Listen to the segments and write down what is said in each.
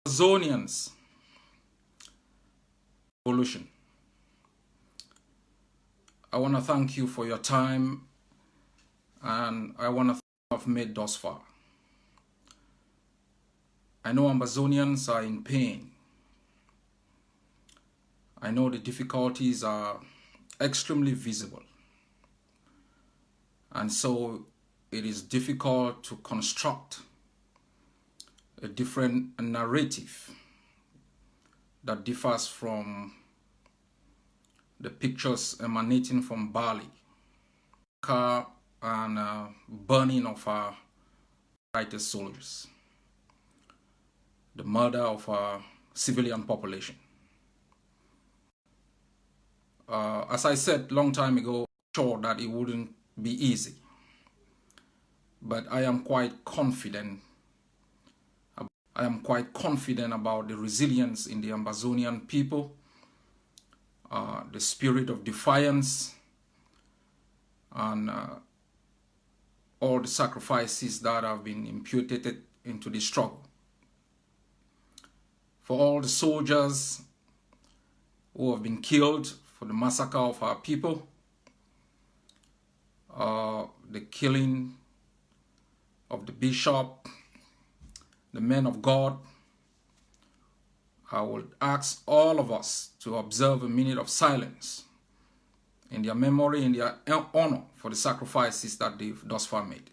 Amazonians revolution. I want to thank you for your time, and I want to thank you have made thus far. I know Ambazonians are in pain. I know the difficulties are extremely visible. And so it is difficult to construct a different narrative that differs from the pictures emanating from Bali, and burning of our righteous soldiers, the murder of our civilian population. As I said long time ago, sure that it wouldn't be easy, but I am quite confident. I am quite confident about the resilience in the Ambazonian people, the spirit of defiance, and all the sacrifices that have been imputed into the struggle. For all the soldiers who have been killed for the massacre of our people, the killing of the bishop, the men of God, I would ask all of us to observe a minute of silence in their memory, in their honor for the sacrifices that they've thus far made.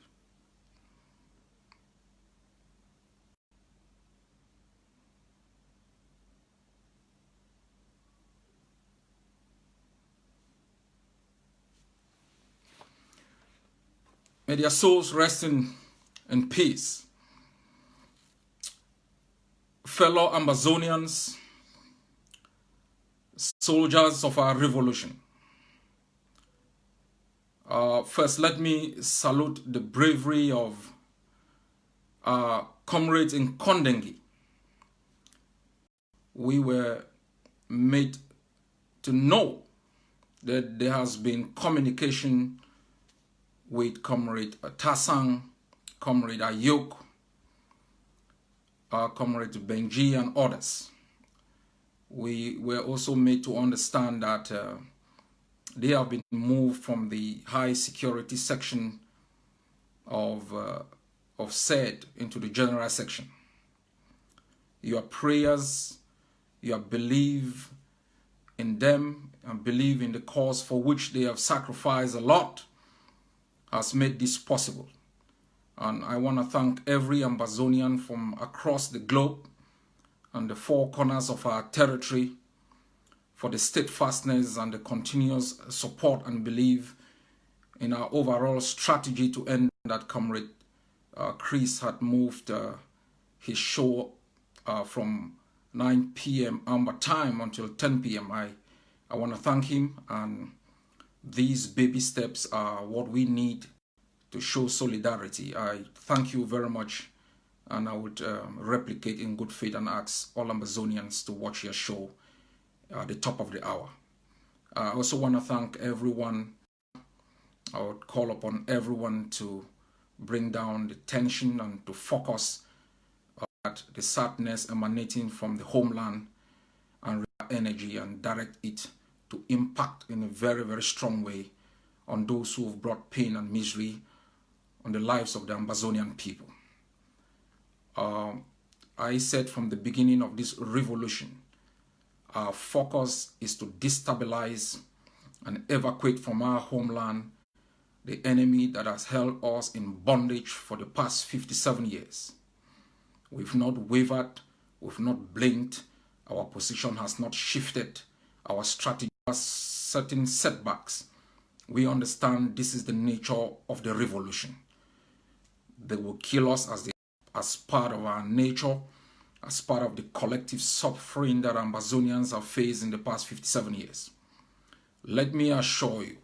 May their souls rest in peace. Fellow Ambazonians, soldiers of our revolution. First, let me salute the bravery of our comrades in Kondengi. We were made to know that there has been communication with Comrade Tasang, Comrade Ayok, Comrade Benji, and others. We were also made to understand that they have been moved from the high security section of SED into the general section. Your prayers, your belief in them, and believe in the cause for which they have sacrificed a lot has made this possible. And I want to thank every Ambazonian from across the globe and the four corners of our territory for the steadfastness and the continuous support and belief in our overall strategy to end that. Comrade Chris had moved his show from 9 p.m. Amber time until 10 p.m. I want to thank him, and these baby steps are what we need to show solidarity. I thank you very much, and I would replicate in good faith and ask all Ambazonians to watch your show at the top of the hour. I also want to thank everyone. I would call upon everyone to bring down the tension and to focus at the sadness emanating from the homeland and energy, and direct it to impact in a very, very strong way on those who have brought pain and misery on the lives of the Ambazonian people. I said from the beginning of this revolution, our focus is to destabilize and evacuate from our homeland the enemy that has held us in bondage for the past 57 years. We've not wavered, we've not blinked, our position has not shifted, our strategy has certain setbacks. We understand this is the nature of the revolution. They will kill us as part of our nature, as part of the collective suffering that Ambazonians have faced in the past 57 years. Let me assure you,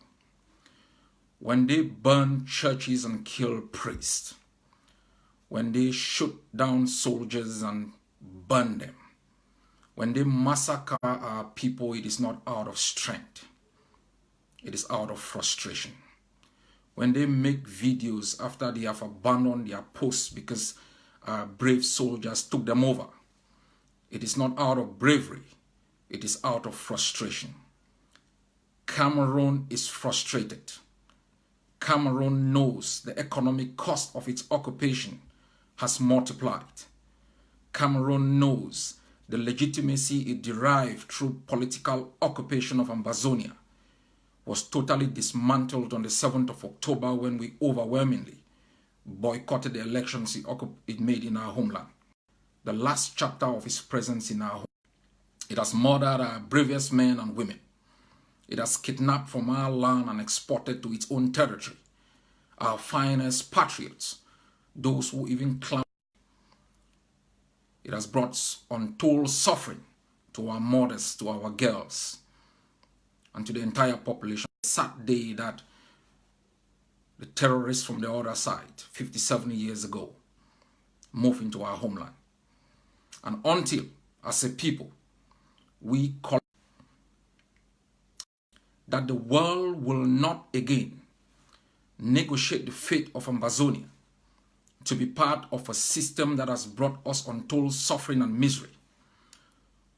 when they burn churches and kill priests, when they shoot down soldiers and burn them, when they massacre our people, it is not out of strength. It is out of frustration. When they make videos after they have abandoned their posts because our brave soldiers took them over, It is not out of bravery, it is out of frustration. Cameroon is frustrated. Cameroon knows the economic cost of its occupation has multiplied. Cameroon knows the legitimacy it derived through political occupation of Ambazonia was totally dismantled on the 7th of October when we overwhelmingly boycotted the elections it made in our homeland. The last chapter of its presence in our home. It has murdered our bravest men and women. It has kidnapped from our land and exported to its own territory our finest patriots, those who even claim. It has brought untold suffering to our mothers, to our girls, and to the entire population. It's a sad day that the terrorists from the other side, 57 years ago, moved into our homeland. And until, as a people, we call that the world will not again negotiate the fate of Ambazonia to be part of a system that has brought us untold suffering and misery,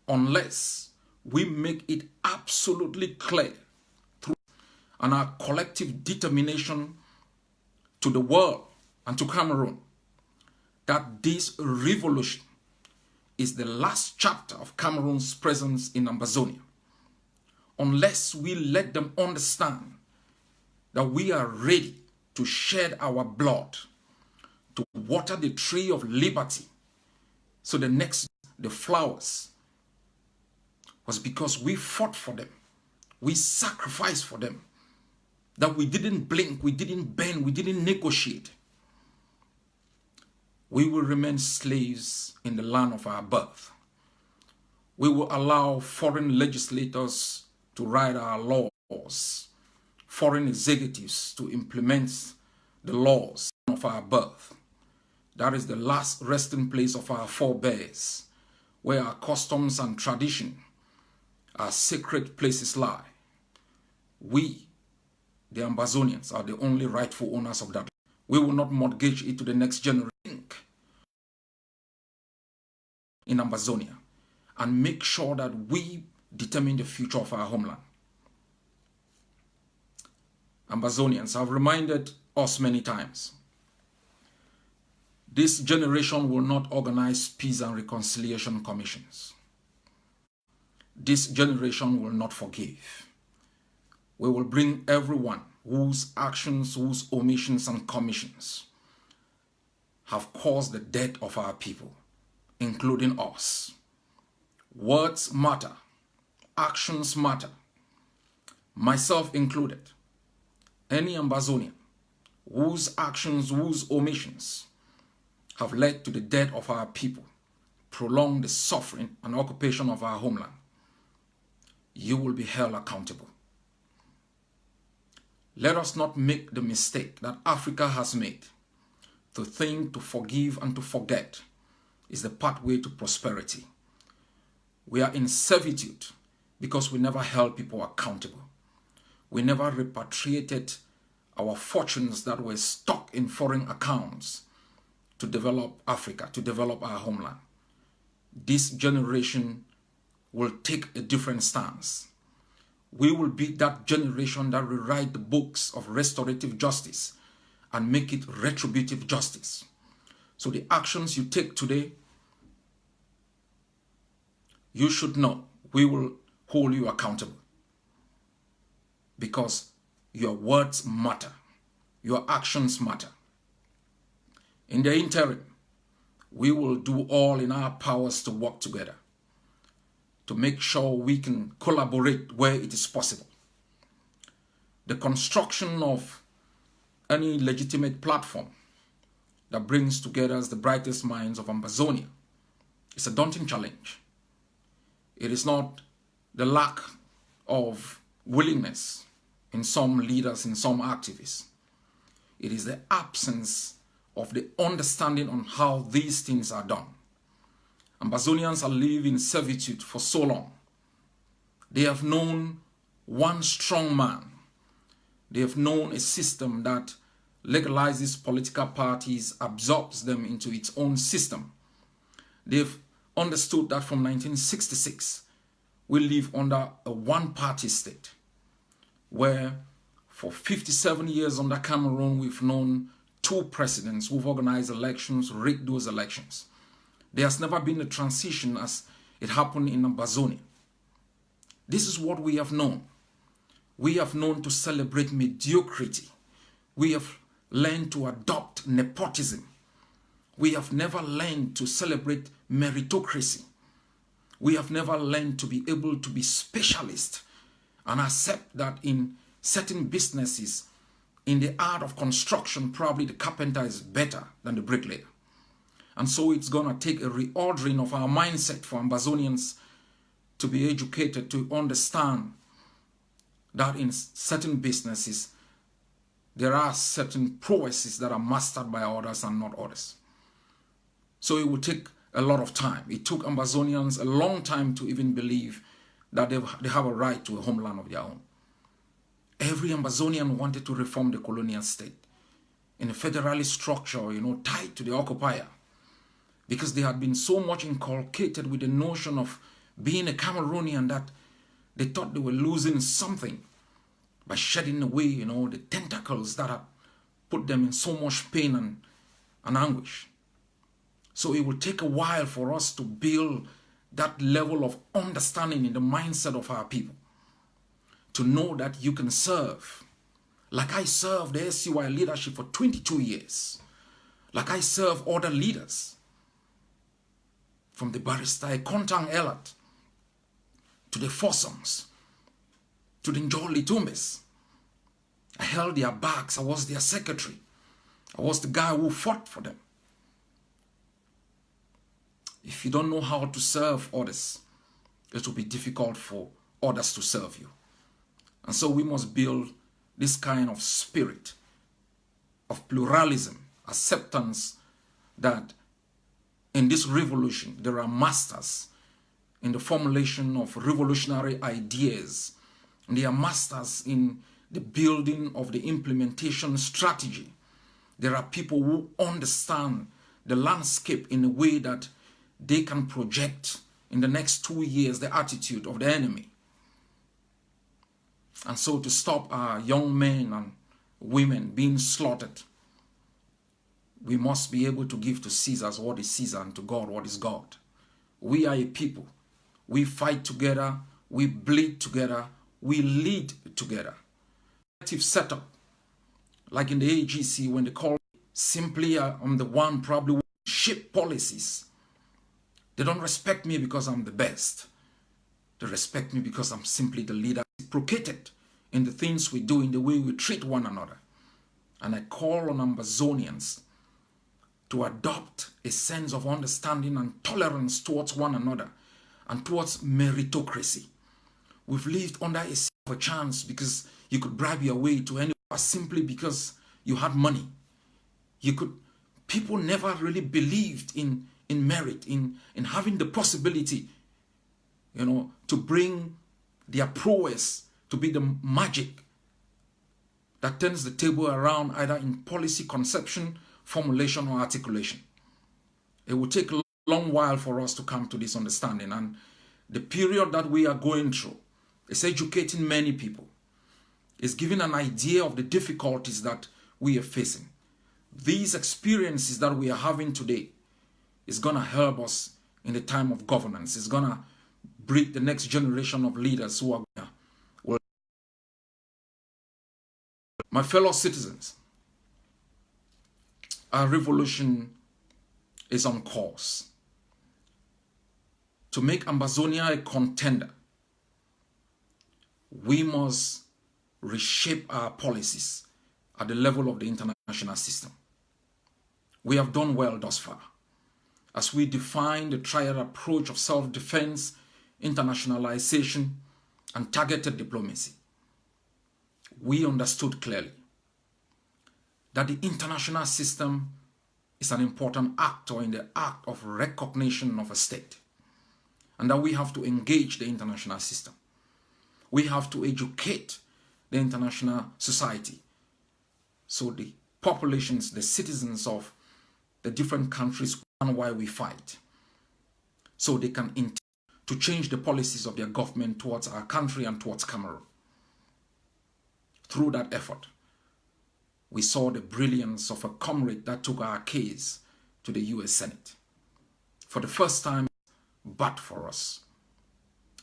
unless we make it absolutely clear through and our collective determination to the world and to Cameroon that this revolution is the last chapter of Cameroon's presence in Ambazonia. Unless we let them understand that we are ready to shed our blood, to water the tree of liberty, so the flowers was because we fought for them, we sacrificed for them, that we didn't blink, we didn't bend, we didn't negotiate. We will remain slaves in the land of our birth. We will allow foreign legislators to write our laws, foreign executives to implement the laws of our birth. That is the last resting place of our forebears, where our customs and tradition, our sacred places lie. We, the Ambazonians, are the only rightful owners of that. We will not mortgage it to the next generation in Ambazonia and make sure that we determine the future of our homeland. Ambazonians have reminded us many times, this generation will not organize peace and reconciliation commissions. This generation will not forgive. We will bring everyone whose actions, whose omissions and commissions have caused the death of our people, including us. Words matter. Actions matter. Myself included. Any Ambazonian whose actions, whose omissions have led to the death of our people, prolonged the suffering and occupation of our homeland, you will be held accountable. Let us not make the mistake that Africa has made, to think, to forgive, and to forget is the pathway to prosperity. We are in servitude because we never held people accountable. We never repatriated our fortunes that were stuck in foreign accounts to develop Africa, to develop our homeland. This generation will take a different stance. We will be that generation that will write the books of restorative justice and make it retributive justice. So the actions you take today, you should know we will hold you accountable, because your words matter, your actions matter. In the interim, we will do all in our powers to work together to make sure we can collaborate where it is possible. The construction of any legitimate platform that brings together the brightest minds of Ambazonia is a daunting challenge. It is not the lack of willingness in some leaders, in some activists. It is the absence of the understanding on how these things are done. Ambazonians have lived in servitude for so long. They have known one strong man. They have known a system that legalizes political parties, absorbs them into its own system. They've understood that from 1966, we live under a one-party state, where for 57 years under Cameroon, we've known 2 presidents who've organized elections, rigged those elections. There has never been a transition as it happened in Ambazonia. This is what we have known. We have known to celebrate mediocrity. We have learned to adopt nepotism. We have never learned to celebrate meritocracy. We have never learned to be able to be specialists and accept that in certain businesses, in the art of construction, probably the carpenter is better than the bricklayer. And so it's going to take a reordering of our mindset for Ambazonians to be educated, to understand that in certain businesses, there are certain prowesses that are mastered by others and not others. So it will take a lot of time. It took Ambazonians a long time to even believe that they have a right to a homeland of their own. Every Ambazonian wanted to reform the colonial state in a federalist structure, tied to the occupier, because they had been so much inculcated with the notion of being a Cameroonian that they thought they were losing something by shedding away, the tentacles that had put them in so much pain and anguish. So it will take a while for us to build that level of understanding in the mindset of our people, to know that you can serve. Like I served the SCY leadership for 22 years. Like I serve other leaders. From the barrister Kontang Elat, to the foursomes, to the Njoli Tumbes. I held their backs. I was their secretary. I was the guy who fought for them. If you don't know how to serve others, it will be difficult for others to serve you. And so we must build this kind of spirit of pluralism, acceptance that in this revolution, there are masters in the formulation of revolutionary ideas. And they are masters in the building of the implementation strategy. There are people who understand the landscape in a way that they can project in the next 2 years the attitude of the enemy. And so to stop our young men and women being slaughtered, we must be able to give to Caesar what is Caesar and to God what is God. We are a people. We fight together. We bleed together. We lead together. Active setup, like in the AGC, when they call me, simply I'm the one probably who shape policies. They don't respect me because I'm the best. They respect me because I'm simply the leader, reciprocated in the things we do, in the way we treat one another. And I call on Ambazonians to adopt a sense of understanding and tolerance towards one another and towards meritocracy. We've lived under a chance because you could bribe your way to anyone simply because you had money. People never really believed in merit, in having the possibility, to bring their prowess to be the magic that turns the table around either in policy conception, formulation, or articulation. It will take a long while for us to come to this understanding, and the period that we are going through is educating many people. It's giving an idea of the difficulties that we are facing. These experiences that we are having today is going to help us in the time of governance. It's going to breed the next generation of leaders who are going to. My fellow citizens, our revolution is on course. To make Ambazonia a contender, we must reshape our policies at the level of the international system. We have done well thus far, as we define the triad approach of self-defense, internationalization, and targeted diplomacy. We understood clearly that the international system is an important actor in the act of recognition of a state, and that we have to engage the international system. We have to educate the international society, so the populations, the citizens of the different countries, and why we fight. so they can to change the policies of their government towards our country and towards Cameroon. Through that effort, we saw the brilliance of a comrade that took our case to the US Senate. For the first time, but for us.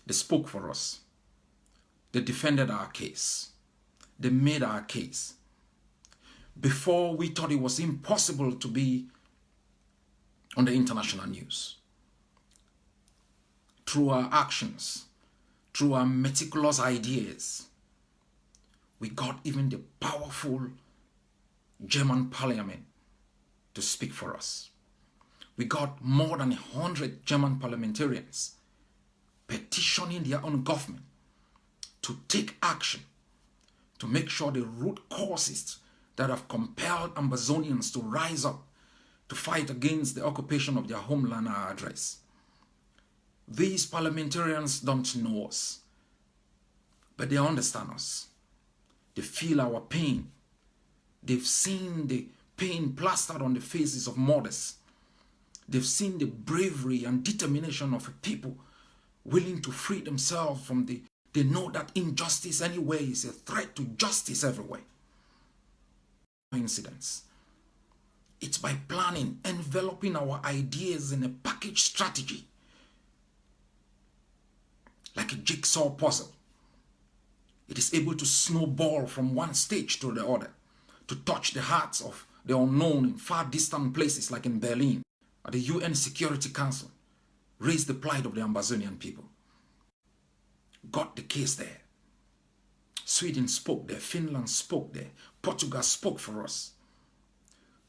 They spoke for us. They defended our case. They made our case. Before, we thought it was impossible to be on the international news. Through our actions, through our meticulous ideas, we got even the powerful German parliament to speak for us. We got more than 100 German parliamentarians petitioning their own government to take action to make sure the root causes that have compelled Ambazonians to rise up to fight against the occupation of their homeland are addressed. These parliamentarians don't know us, but they understand us. They feel our pain. They've seen the pain plastered on the faces of mothers. They've seen the bravery and determination of a people willing to free themselves from they know that injustice anywhere is a threat to justice everywhere. Coincidence. It's by planning, enveloping our ideas in a package strategy, like a jigsaw puzzle. It is able to snowball from one stage to the other, to touch the hearts of the unknown in far distant places like in Berlin, at the UN Security Council, raise the plight of the Ambazonian people. Got the case there. Sweden spoke there, Finland spoke there, Portugal spoke for us.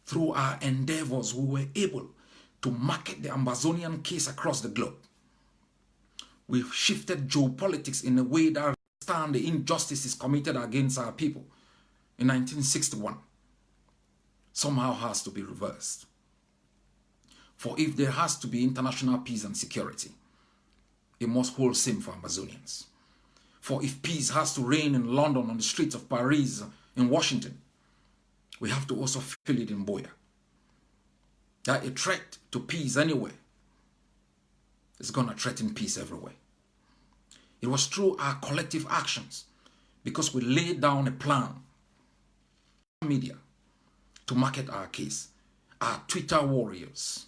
Through our endeavors, we were able to market the Ambazonian case across the globe. We've shifted geopolitics in a way that understands the injustices committed against our people in 1961. Somehow has to be reversed. For if there has to be international peace and security, it must hold same for Ambazonians. For if peace has to reign in London, on the streets of Paris, in Washington, we have to also feel it in Boya. That a threat to peace anywhere is going to threaten peace everywhere. It was through our collective actions, because we laid down a plan, media, to market our case. Our Twitter warriors,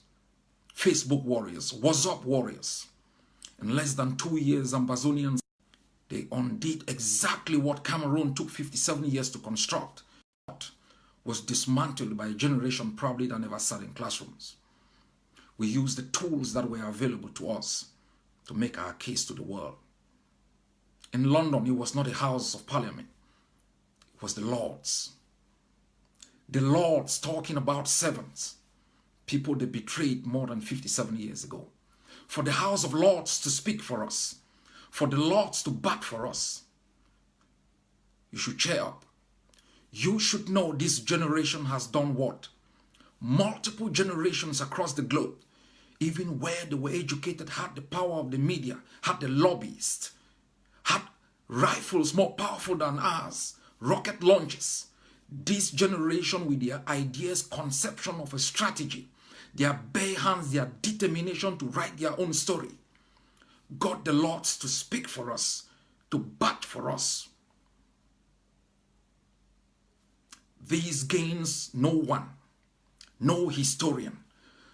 Facebook warriors, WhatsApp warriors. In less than 2 years, Ambazonians, they undid exactly what Cameroon took 57 years to construct. Was dismantled by a generation probably that never sat in classrooms. We used the tools that were available to us to make our case to the world. In London, it was not a House of Parliament. It was the Lords. The Lords talking about servants, people they betrayed more than 57 years ago. For the House of Lords to speak for us, for the Lords to back for us, you should cheer up. You should know this generation has done what? Multiple generations across the globe, even where they were educated, had the power of the media, had the lobbyists, had rifles more powerful than ours, rocket launches. This generation with their ideas, conception of a strategy, their bare hands, their determination to write their own story, got the Lords to speak for us, to bat for us. These gains no one, no historian,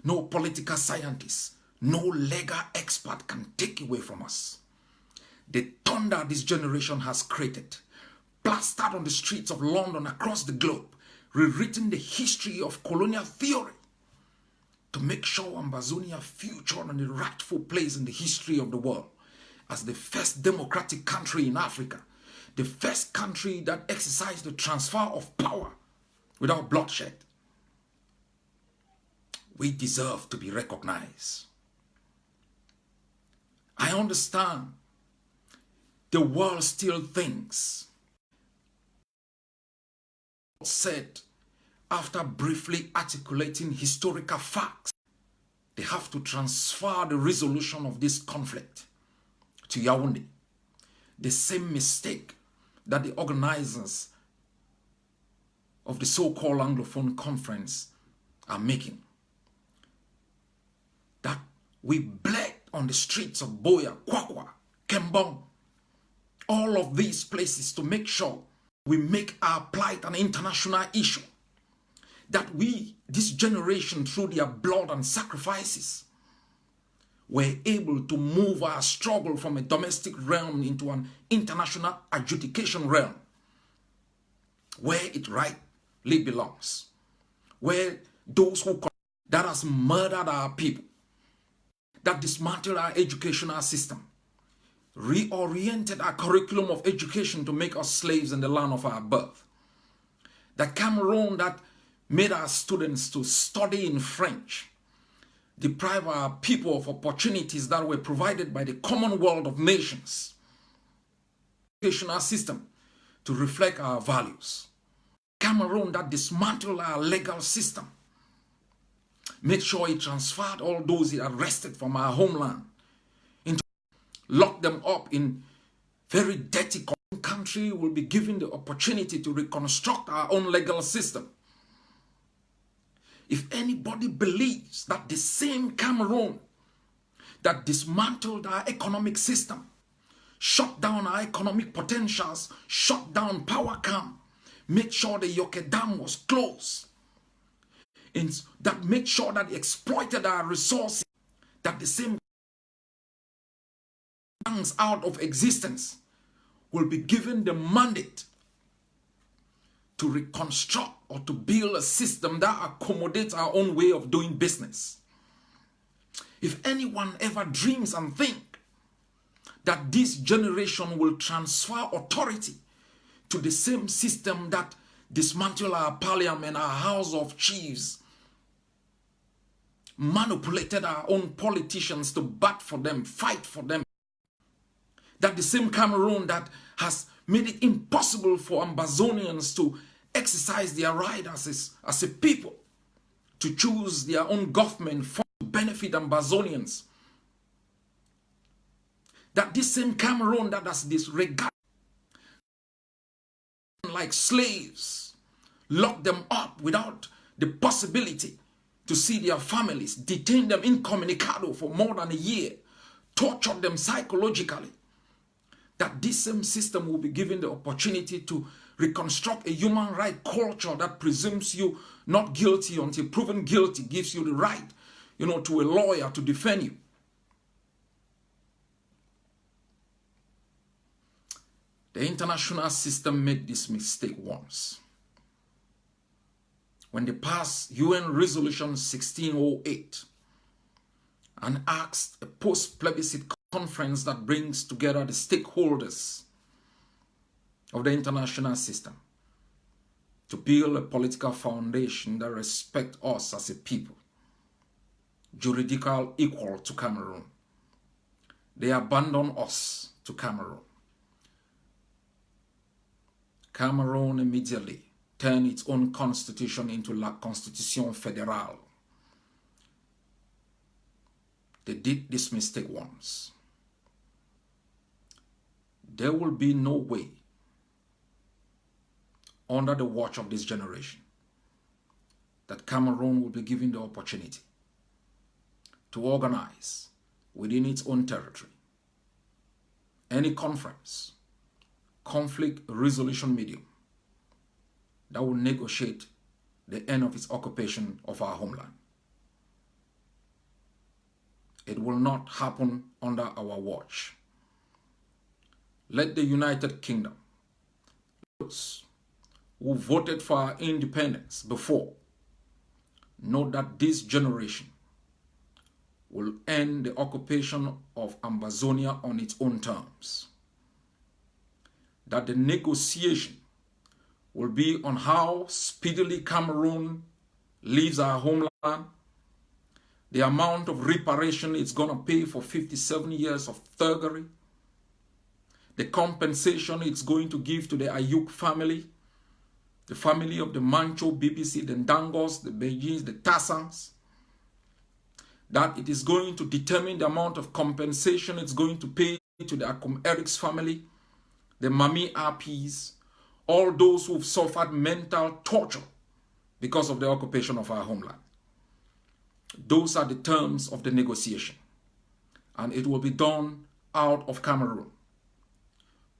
no political scientist, no legal expert can take away from us. The thunder this generation has created, plastered on the streets of London across the globe, rewritten the history of colonial theory to make sure Ambazonia featured in the rightful place in the history of the world as the first democratic country in Africa, the first country that exercised the transfer of power without bloodshed. We deserve to be recognized. I understand the world still thinks, said after briefly articulating historical facts, they have to transfer the resolution of this conflict to Yaoundé. The same mistake that the organizers of the so-called Anglophone conference are making. That we bled on the streets of Boya, Kwakwa, Kembong, all of these places to make sure we make our plight an international issue. That we, this generation, through their blood and sacrifices, were able to move our struggle from a domestic realm into an international adjudication realm, where it rightly belongs, where those who that has murdered our people, that dismantled our educational system, reoriented our curriculum of education to make us slaves in the land of our birth, that Cameroon that made our students to study in French, deprive our people of opportunities that were provided by the Commonwealth of Nations, educational system to reflect our values. Cameroon that dismantled our legal system, made sure it transferred all those it arrested from our homeland, into locked them up in very dirty country, will be given the opportunity to reconstruct our own legal system. If anybody believes that the same Cameroon that dismantled our economic system, shut down our economic potentials, shut down power camp, made sure the Yoke Dam was closed, that made sure that it exploited our resources, that the same banks out of existence will be given the mandate to reconstruct or to build a system that accommodates our own way of doing business. If anyone ever dreams and think that this generation will transfer authority to the same system that dismantled our parliament, our house of chiefs, manipulated our own politicians to bat for them, fight for them, that the same Cameroon that has made it impossible for Ambazonians to exercise their right as a people, to choose their own government for to benefit Ambazonians, that this same Cameroon that has disregarded like slaves, locked them up without the possibility to see their families, detained them incommunicado for more than a year, tortured them psychologically, that this same system will be given the opportunity to reconstruct a human right culture that presumes you not guilty until proven guilty, gives you the right, to a lawyer to defend you. The international system made this mistake once, when they passed UN Resolution 1608 and asked a post-plebiscite conference that brings together the stakeholders of the international system to build a political foundation that respects us as a people, juridical equal to Cameroon. They abandon us to Cameroon. Cameroon immediately turned its own constitution into La Constitution Fédérale. They did this mistake once. There will be no way, under the watch of this generation, that Cameroon will be given the opportunity to organize within its own territory any conference, conflict resolution medium that will negotiate the end of its occupation of our homeland. It will not happen under our watch. Let the United Kingdom, those who voted for our independence before, know that this generation will end the occupation of Ambazonia on its own terms. That the negotiation will be on how speedily Cameroon leaves our homeland, the amount of reparation it's going to pay for 57 years of thuggery, the compensation it's going to give to the Ayuk family, the family of the Mancho, BBC, the Ndangos, the Beijings, the Tassangs, that it is going to determine the amount of compensation it's going to pay to the Akum Eric's family, the Mami RPs, all those who've suffered mental torture because of the occupation of our homeland. Those are the terms of the negotiation. and it will be done out of Cameroon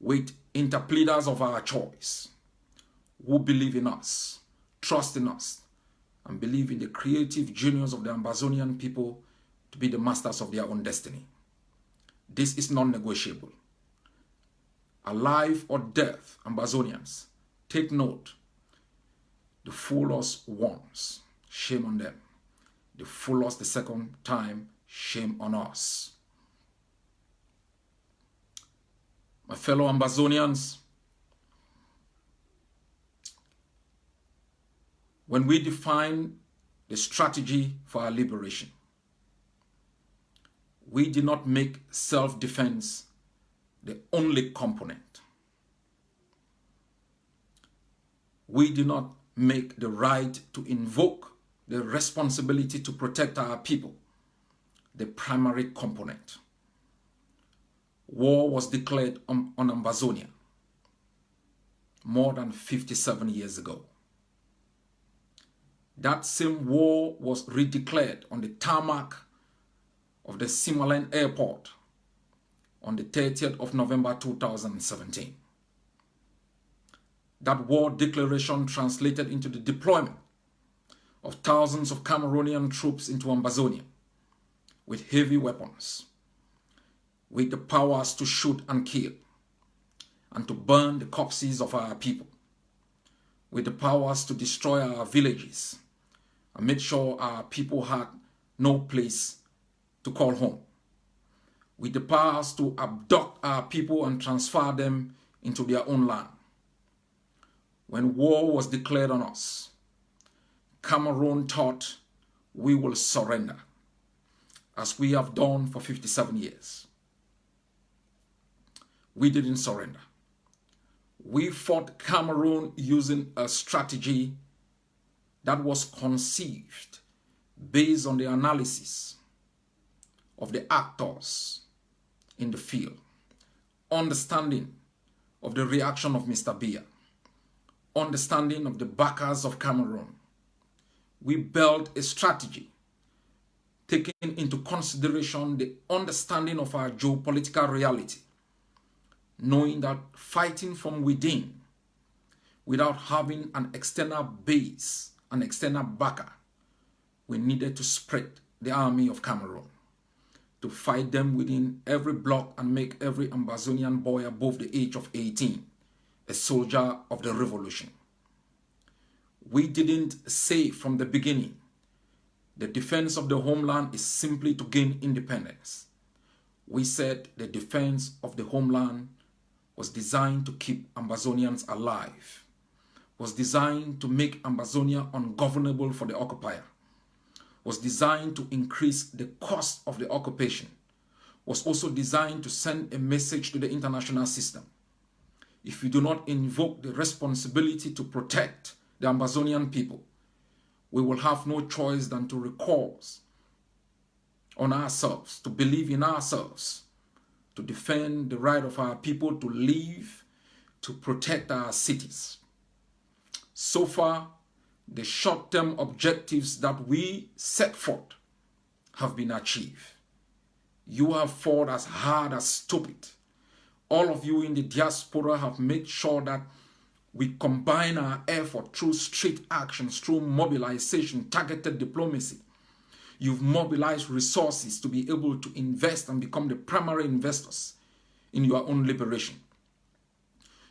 with interpleaders of our choice who believe in us, trust in us, and believe in the creative genius of the Ambazonian people to be the masters of their own destiny. This is non-negotiable. Alive or death, Ambazonians, take note. The fool us once, shame on them. They fool us the second time, shame on us. My fellow Ambazonians, when we define the strategy for our liberation, we did not make self-defense the only component. We did not make the right to invoke the responsibility to protect our people the primary component. War was declared on Ambazonia more than 57 years ago. That same war was redeclared on the tarmac of the Simalen Airport on the 30th of November 2017. That war declaration translated into the deployment of thousands of Cameroonian troops into Ambazonia with heavy weapons, with the powers to shoot and kill, and to burn the corpses of our people, with the powers to destroy our villages and make sure our people had no place to call home, with the powers to abduct our people and transfer them into their own land. When war was declared on us, Cameroon thought we will surrender, as we have done for 57 years. We didn't surrender. We fought Cameroon using a strategy that was conceived based on the analysis of the actors in the field, understanding of the reaction of Mr. Biya, understanding of the backers of Cameroon. We built a strategy taking into consideration the understanding of our geopolitical reality, knowing that fighting from within without having an external base, an external backer, we needed to spread the army of Cameroon, to fight them within every block and make every Ambazonian boy above the age of 18 a soldier of the revolution. We didn't say from the beginning the defense of the homeland is simply to gain independence. We said the defense of the homeland was designed to keep Ambazonians alive, was designed to make Ambazonia ungovernable for the occupier, was designed to increase the cost of the occupation, was also designed to send a message to the international system. If we do not invoke the responsibility to protect the Ambazonian people, we will have no choice than to recourse on ourselves, to believe in ourselves, to defend the right of our people to live, to protect our cities. So far, the short-term objectives that we set forth have been achieved. You have fought as hard as stupid. All of you in the diaspora have made sure that we combine our effort through street actions, through mobilization, targeted diplomacy. You've mobilized resources to be able to invest and become the primary investors in your own liberation.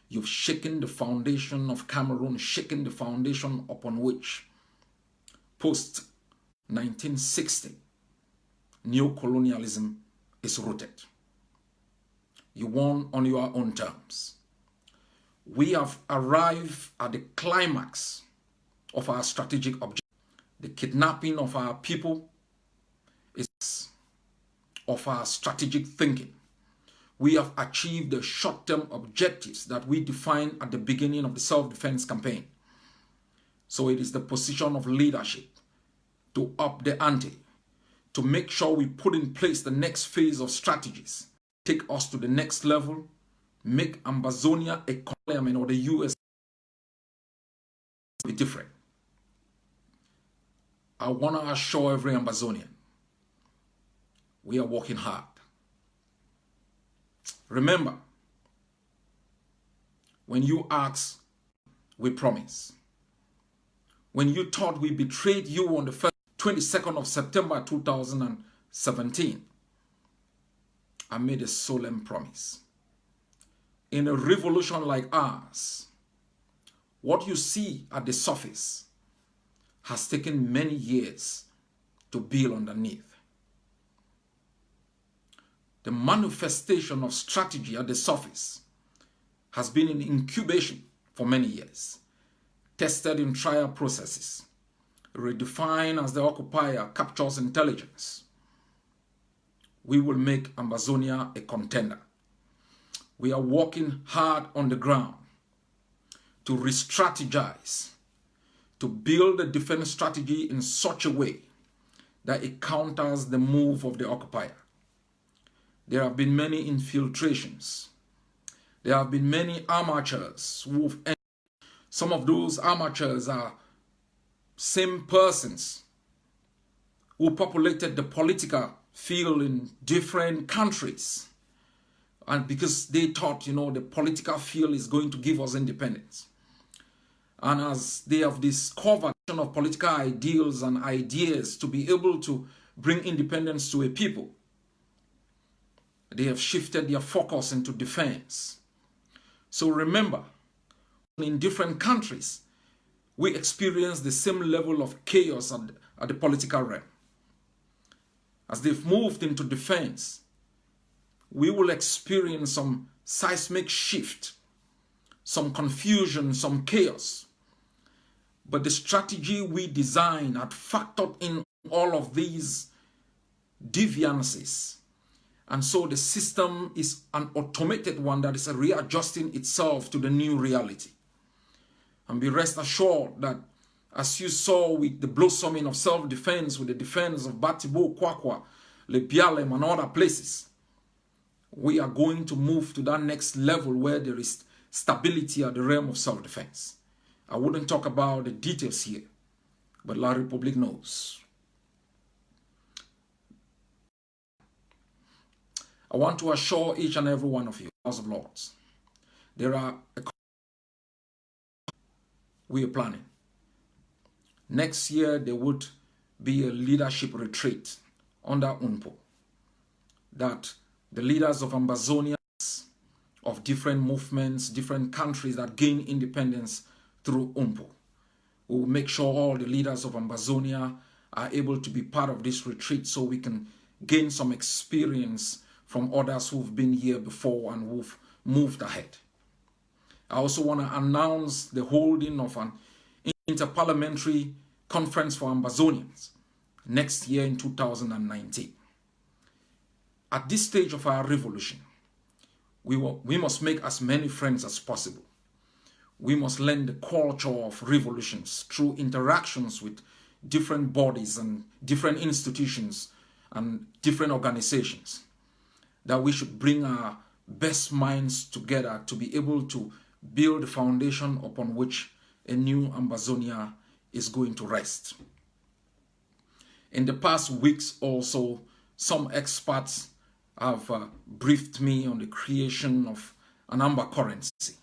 You've shaken the foundation of Cameroon, shaken the foundation upon which post-1960 neocolonialism is rooted. You won on your own terms. We have arrived at the climax of our strategic objective. The kidnapping of our people is of our strategic thinking. We have achieved the short-term objectives that we defined at the beginning of the self-defense campaign. So it is the position of leadership to up the ante, to make sure we put in place the next phase of strategies, take us to the next level, make Ambazonia a parliament or the US be different. I want to assure every Ambazonian, we are working hard. Remember, when you ask, we promise. When you thought we betrayed you on the 22nd of September 2017, I made a solemn promise. In a revolution like ours, what you see at the surface has taken many years to build underneath. The manifestation of strategy at the surface has been in incubation for many years, tested in trial processes, redefined as the occupier captures intelligence. We will make Ambazonia a contender. We are working hard on the ground to re-strategize, to build a defense strategy in such a way that it counters the move of the occupier. There have been many infiltrations. There have been many amateurs who've entered. Some of those amateurs are same persons who populated the political field in different countries. And because they thought, the political field is going to give us independence. And as they have discovered of political ideals and ideas to be able to bring independence to a people, they have shifted their focus into defense. So remember, in different countries, we experience the same level of chaos at the political realm. As they've moved into defense, we will experience some seismic shift, some confusion, some chaos. But the strategy we designed had factored in all of these deviances. And so the system is an automated one that is readjusting itself to the new reality. And be rest assured that as you saw with the blossoming of self-defense, with the defense of Batibo, Kwakwa, Lebialem, and other places, we are going to move to that next level where there is stability at the realm of self-defense. I wouldn't talk about the details here, but La Republic knows. I want to assure each and every one of you, House of Lords, we are planning. Next year, there would be a leadership retreat under UNPO that the leaders of Ambazonia, of different movements, different countries that gain independence through UNPO, we will make sure all the leaders of Ambazonia are able to be part of this retreat so we can gain some experience from others who've been here before and who've moved ahead. I also want to announce the holding of an interparliamentary conference for Ambazonians next year in 2019. At this stage of our revolution, we must make as many friends as possible. We must learn the culture of revolutions through interactions with different bodies and different institutions and different organizations. That we should bring our best minds together to be able to build the foundation upon which a new Ambazonia is going to rest. In the past weeks also, some experts have briefed me on the creation of an amber currency.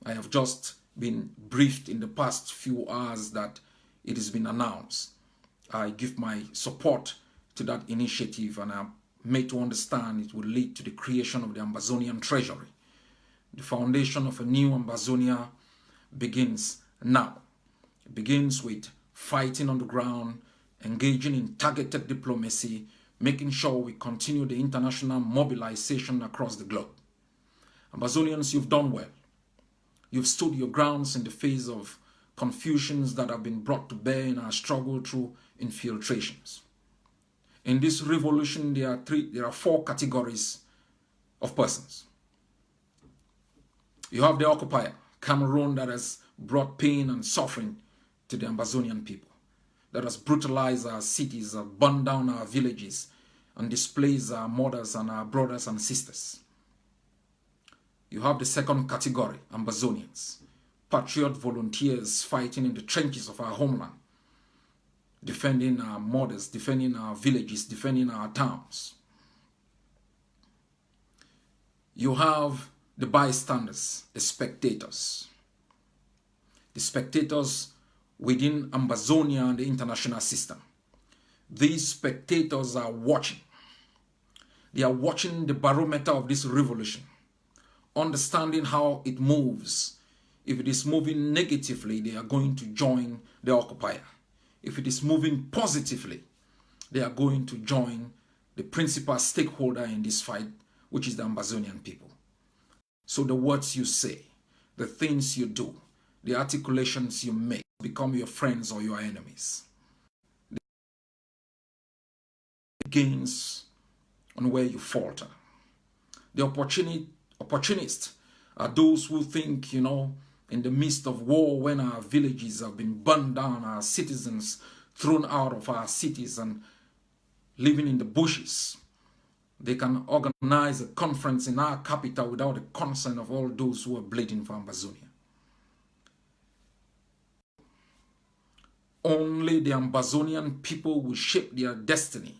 I have just been briefed in the past few hours that it has been announced. I give my support to that initiative, and I'm made to understand it will lead to the creation of the Ambazonian Treasury. The foundation of a new Ambazonia begins now. It begins with fighting on the ground, engaging in targeted diplomacy, making sure we continue the international mobilization across the globe. Ambazonians, you've done well. You've stood your grounds in the face of confusions that have been brought to bear in our struggle through infiltrations. In this revolution, there are four categories of persons. You have the occupier, Cameroon, that has brought pain and suffering to the Ambazonian people, that has brutalized our cities, burned down our villages, and displaced our mothers and our brothers and sisters. You have the second category, Ambazonians, patriot volunteers fighting in the trenches of our homeland, defending our mothers, defending our villages, defending our towns. You have the bystanders, the spectators. The spectators within Ambazonia and the international system. These spectators are watching. They are watching the barometer of this revolution, understanding how it moves. If it is moving negatively, they are going to join the occupier. If it is moving positively, they are going to join the principal stakeholder in this fight, which is the Ambazonian people. So the words you say, the things you do, the articulations you make become your friends or your enemies. The gains on where you falter. The opportunists are those who think, in the midst of war, when our villages have been burned down, our citizens thrown out of our cities and living in the bushes, they can organize a conference in our capital without the consent of all those who are bleeding for Ambazonia. Only the Ambazonian people will shape their destiny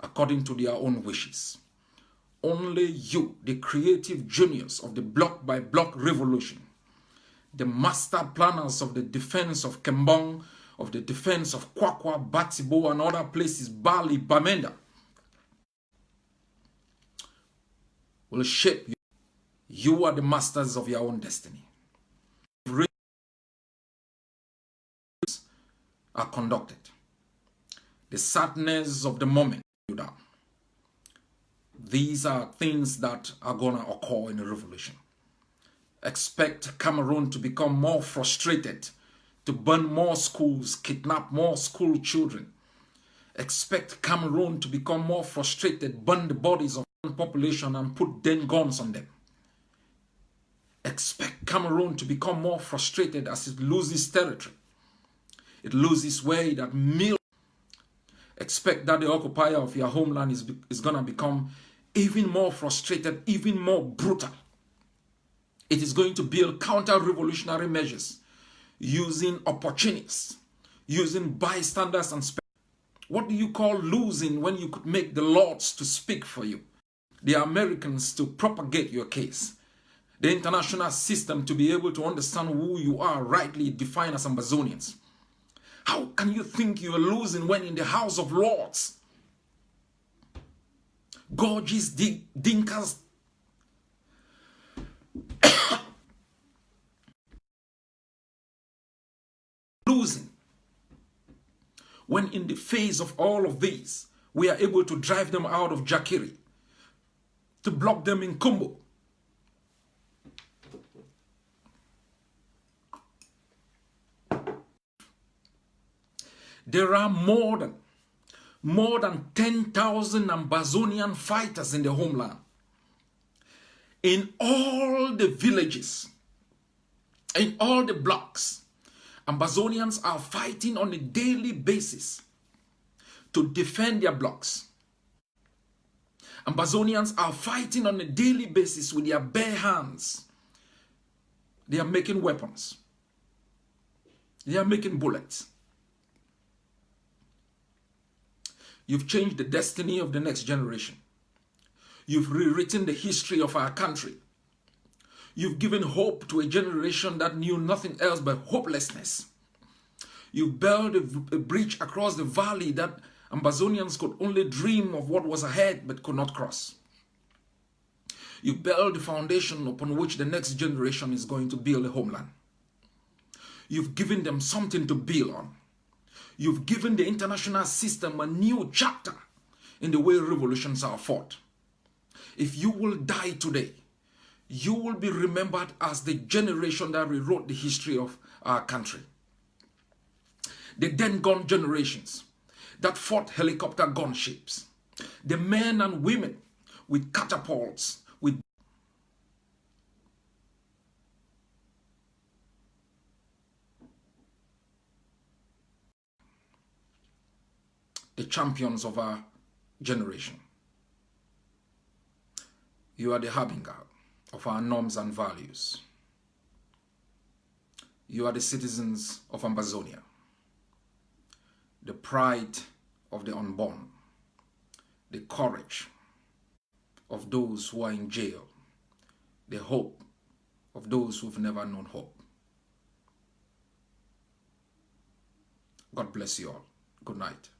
according to their own wishes. Only you, the creative genius of the block-by-block revolution, the master planners of the defense of Kembong, of the defense of Kwakwa, Batibo, and other places, Bali, Bamenda, will shape you. You are the masters of your own destiny. Are conducted. The sadness of the moment you down. These are things that are going to occur in a revolution. Expect Cameroon to become more frustrated, to burn more schools, kidnap more school children. Expect Cameroon to become more frustrated, burn the bodies of the population and put then guns on them. Expect Cameroon to become more frustrated as it loses territory. It loses way that meal. Expect that the occupier of your homeland is going to become even more frustrated, even more brutal. It is going to build counter-revolutionary measures using opportunists, using bystanders and what do you call losing when you could make the Lords to speak for you? The Americans to propagate your case. The international system to be able to understand who you are rightly defined as Ambazonians. How can you think you are losing when in the House of Lords, gorgeous Dinkas losing? When in the face of all of these, we are able to drive them out of Jakiri, to block them in Kumbo. There are more than 10,000 Ambazonian fighters in the homeland. In all the villages, in all the blocks, Ambazonians are fighting on a daily basis to defend their blocks. Ambazonians are fighting on a daily basis with their bare hands. They are making weapons. They are making bullets. You've changed the destiny of the next generation. You've rewritten the history of our country. You've given hope to a generation that knew nothing else but hopelessness. You've built a bridge across the valley that Ambazonians could only dream of what was ahead but could not cross. You've built the foundation upon which the next generation is going to build a homeland. You've given them something to build on. You've given the international system a new chapter in the way revolutions are fought. If you will die today, you will be remembered as the generation that rewrote the history of our country. The then gone generations that fought helicopter gunships. The men and women with catapults, with the champions of our generation. You are the harbinger of our norms and values. You are the citizens of Ambazonia, the pride of the unborn, the courage of those who are in jail the hope of those who've never known hope. God bless you all. Good night.